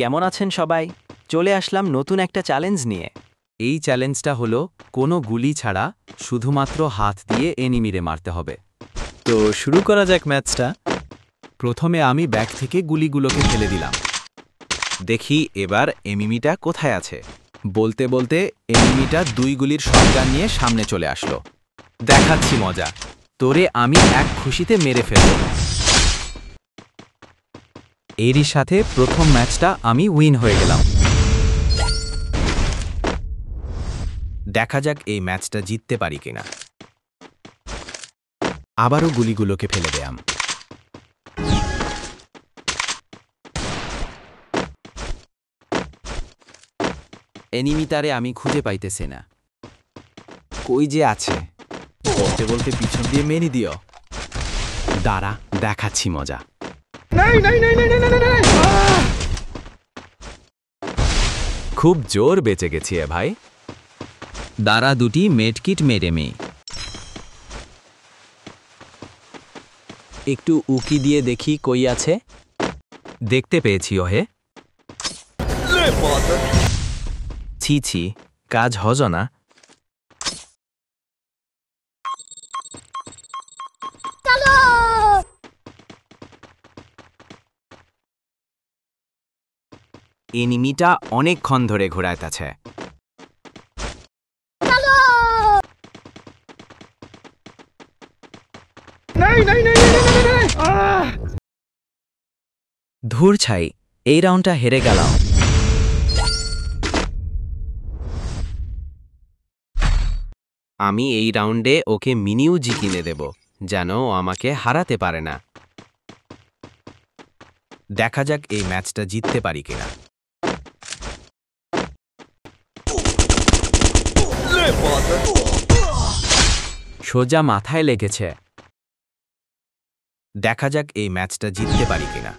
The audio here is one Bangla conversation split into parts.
কেমন আছেন সবাই? চলে আসলাম নতুন একটা চ্যালেঞ্জ নিয়ে। এই চ্যালেঞ্জটা হলো কোনো গুলি ছাড়া শুধুমাত্র হাত দিয়ে এনিমিরে মারতে হবে। তো শুরু করা যাক ম্যাচটা। প্রথমে আমি ব্যাগ থেকে গুলিগুলোকে ফেলে দিলাম। দেখি এবার এনিমিটা কোথায় আছে। বলতে বলতে এনিমিটা 2 গুলির শটগান নিয়ে সামনে চলে আসলো। দেখাচ্ছি মজা, তোরে আমি এক খুশিতে মেরে ফেলব। এরই সাথে প্রথম ম্যাচটা আমি উইন হয়ে গেলাম। দেখা যাক এই ম্যাচটা জিততে পারি কিনা। আবারও গুলিগুলোকে ফেলে দেয়াম। এনিমিটারে আমি খুঁজে পাইতেছি না, কই যে আছে। বলতে বলতে পিছন দিয়ে মেরে দিও। দাঁড়া, দেখাচ্ছি মজা। খুব জোর বেঁচে গেছি ভাই। দাঁড়া, দুটি মেডকিট মেরে মি। একটু উকি দিয়ে দেখি কই আছে। দেখতে পেয়েছি ওহে। ছি ছি, কাজ হজ না। এনিমিটা অনেকক্ষণ ধরে ঘোরাইতেছে। ধুর ছাই, এই রাউন্ডটা হেরে গেলাম। আমি এই রাউন্ডে ওকে মিনিউজি কিনে দেব, যেন ও আমাকে হারাতে পারে না। দেখা যাক এই ম্যাচটা জিততে পারি কিনা। সোজা মাথায় লেগেছে। দেখা যাক এই ম্যাচটা জিততে পারি কিনা।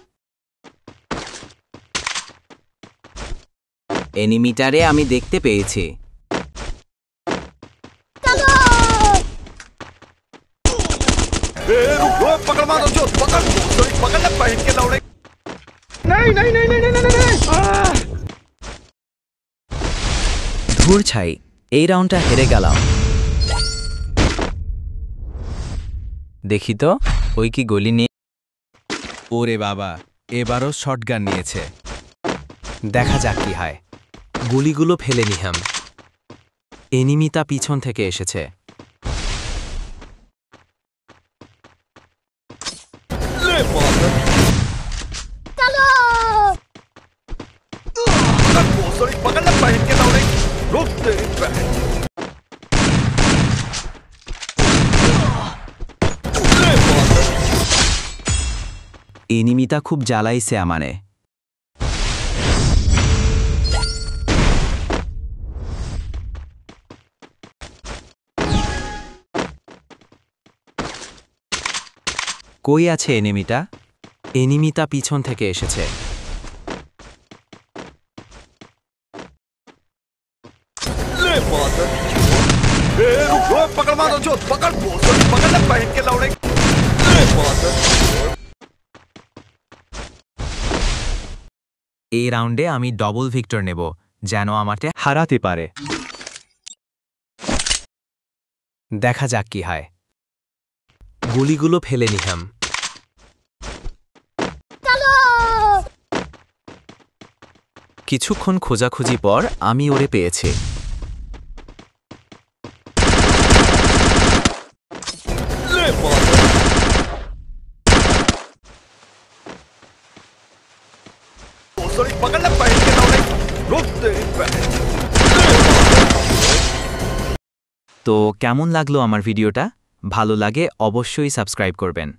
এনিমিটারে আমি দেখতে পেয়েছি। ধুর ছাই, এই রাউন্ডটা হেরে গেলাম। দেখি তো, ওই কি গলি নিয়ে। ওরে বাবা, এবারও শটগান নিয়েছে। দেখা যাক কি হয়। গুলিগুলো ফেলে নিহাম। এনিমিটা পিছন থেকে এসেছে। এনিমিটা খুব জ্বালাইছে আমারে। কই আছে এনিমিটা? এনিমিটা পিছন থেকে এসেছে। এই রাউন্ডে আমি ডবল ভিক্টর নেব, যেন আমাকে হারাতে পারে। দেখা যাক কি হয়। গুলিগুলো ফেলে নিহাম। কিছুক্ষণ খোঁজাখুঁজি পর আমি ওরে পেয়েছি। তো কেমন লাগলো আমার ভিডিওটা? ভালো লাগে অবশ্যই সাবস্ক্রাইব করবেন।